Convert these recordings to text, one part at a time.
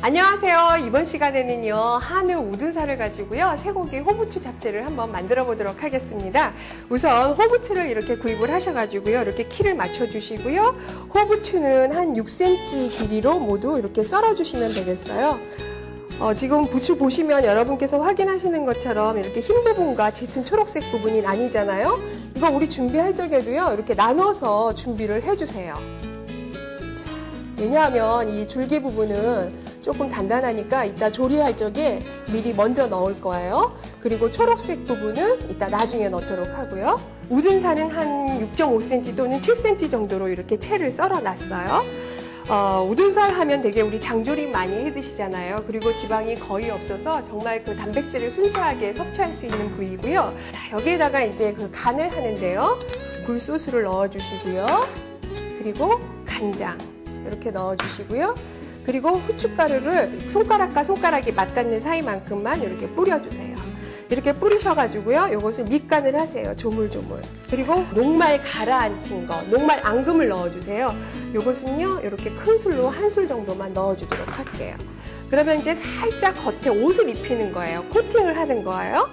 안녕하세요. 이번 시간에는요, 한우 우둔살을 가지고요, 쇠고기 호부추 잡채를 한번 만들어 보도록 하겠습니다. 우선 호부추를 이렇게 구입을 하셔가지고요, 이렇게 키를 맞춰주시고요, 호부추는 한 6cm 길이로 모두 이렇게 썰어주시면 되겠어요. 지금 부추 보시면 여러분께서 확인하시는 것처럼 이렇게 흰 부분과 짙은 초록색 부분이 나뉘잖아요. 이거 우리 준비할 적에도요, 이렇게 나눠서 준비를 해주세요. 왜냐하면 이 줄기 부분은 조금 단단하니까 이따 조리할 적에 미리 먼저 넣을 거예요. 그리고 초록색 부분은 이따 나중에 넣도록 하고요. 우둔살은 한 6.5cm 또는 7cm 정도로 이렇게 채를 썰어 놨어요. 우둔살 하면 되게 우리 장조림 많이 해 드시잖아요. 그리고 지방이 거의 없어서 정말 그 단백질을 순수하게 섭취할 수 있는 부위고요. 자, 여기에다가 이제 그 간을 하는데요. 굴소스를 넣어주시고요. 그리고 간장 이렇게 넣어주시고요. 그리고 후춧가루를 손가락과 손가락이 맞닿는 사이만큼만 이렇게 뿌려주세요. 이렇게 뿌리셔가지고요, 이것을 밑간을 하세요. 조물조물. 그리고 녹말 가라앉힌 거, 녹말 앙금을 넣어주세요. 이것은요, 이렇게 큰 술로 한 술 정도만 넣어주도록 할게요. 그러면 이제 살짝 겉에 옷을 입히는 거예요. 코팅을 하는 거예요.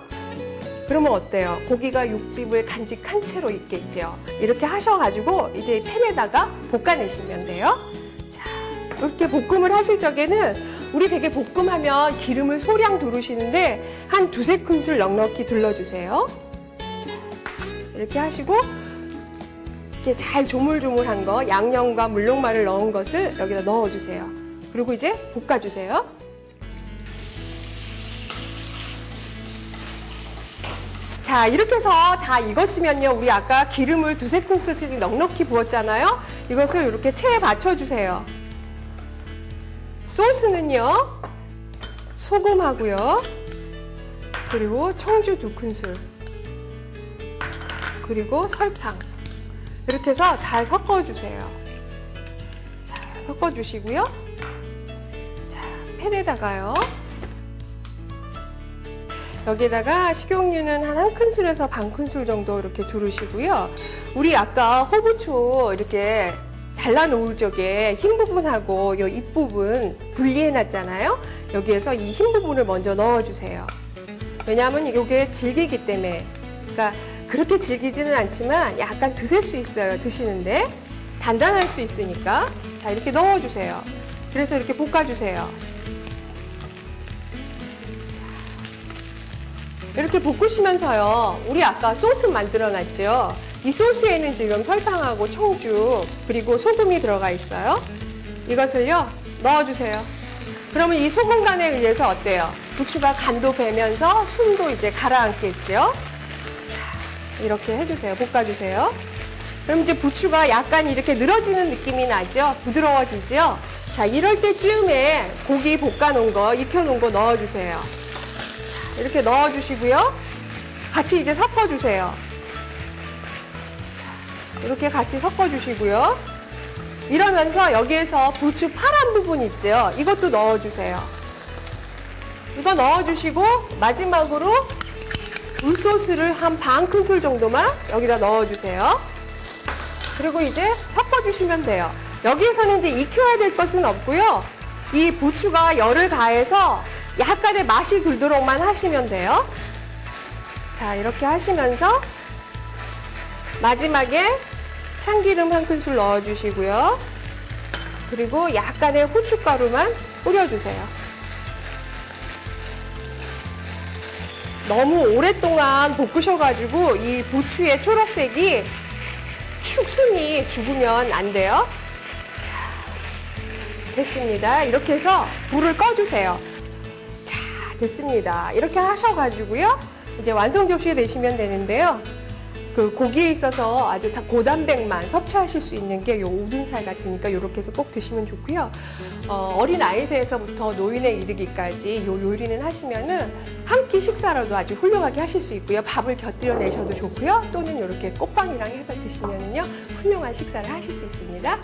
그러면 어때요? 고기가 육즙을 간직한 채로 있겠죠. 이렇게 하셔가지고 이제 팬에다가 볶아내시면 돼요. 이렇게 볶음을 하실 적에는 우리 되게 볶음하면 기름을 소량 두르시는데 한 2-3큰술 넉넉히 둘러주세요. 이렇게 하시고 이렇게 잘 조물조물한 거, 양념과 물녹말을 넣은 것을 여기다 넣어주세요. 그리고 이제 볶아주세요. 자, 이렇게 해서 다 익었으면요, 우리 아까 기름을 2-3큰술씩 넉넉히 부었잖아요. 이것을 이렇게 체에 받쳐주세요. 소스는요, 소금하고요, 그리고 청주 2큰술, 그리고 설탕 이렇게 해서 잘 섞어주세요. 자, 섞어주시고요. 자, 팬에다가요, 여기에다가 식용유는 한 큰술에서 반 큰술 정도 이렇게 두르시고요. 우리 아까 호부추 이렇게 잘라놓을 적에 흰 부분하고 이 입부분 분리해놨잖아요. 여기에서 이 흰 부분을 먼저 넣어주세요. 왜냐하면 이게 질기기 때문에. 그러니까 그렇게 질기지는 않지만 약간 드실 수 있어요. 드시는데 단단할 수 있으니까. 자, 이렇게 넣어주세요. 그래서 이렇게 볶아주세요. 이렇게 볶으시면서요, 우리 아까 소스 만들어놨죠. 이 소스에는 지금 설탕하고 청주 그리고 소금이 들어가 있어요. 이것을요, 넣어주세요. 그러면 이 소금 간에 의해서 어때요? 부추가 간도 배면서 숨도 이제 가라앉겠죠. 자, 이렇게 해주세요. 볶아주세요. 그럼 이제 부추가 약간 이렇게 늘어지는 느낌이 나죠? 부드러워지죠? 자, 이럴 때쯤에 고기 볶아놓은 거, 익혀놓은 거 넣어주세요. 자, 이렇게 넣어주시고요. 같이 이제 섞어주세요. 이렇게 같이 섞어주시고요. 이러면서 여기에서 부추 파란 부분 있죠? 이것도 넣어주세요. 이거 넣어주시고 마지막으로 굴소스를 한 반 큰술 정도만 여기다 넣어주세요. 그리고 이제 섞어주시면 돼요. 여기에서는 이제 익혀야 될 것은 없고요. 이 부추가 열을 가해서 약간의 맛이 돌도록만 하시면 돼요. 자, 이렇게 하시면서 마지막에 참기름 한 큰술 넣어주시고요. 그리고 약간의 후춧가루만 뿌려주세요. 너무 오랫동안 볶으셔가지고 이 부추의 초록색이 축순이 죽으면 안 돼요. 자, 됐습니다. 이렇게 해서 불을 꺼주세요. 자, 됐습니다. 이렇게 하셔가지고요, 이제 완성 접시에 내시면 되는데요. 그 고기에 있어서 아주 다 고단백만 섭취하실 수 있는 게 요 우둔살 같으니까 이렇게 해서 꼭 드시면 좋고요. 어린 아이에서부터 노인에 이르기까지 요 요리는 하시면은 한 끼 식사라도 아주 훌륭하게 하실 수 있고요. 밥을 곁들여 내셔도 좋고요. 또는 이렇게 꽃빵이랑 해서 드시면은요, 훌륭한 식사를 하실 수 있습니다.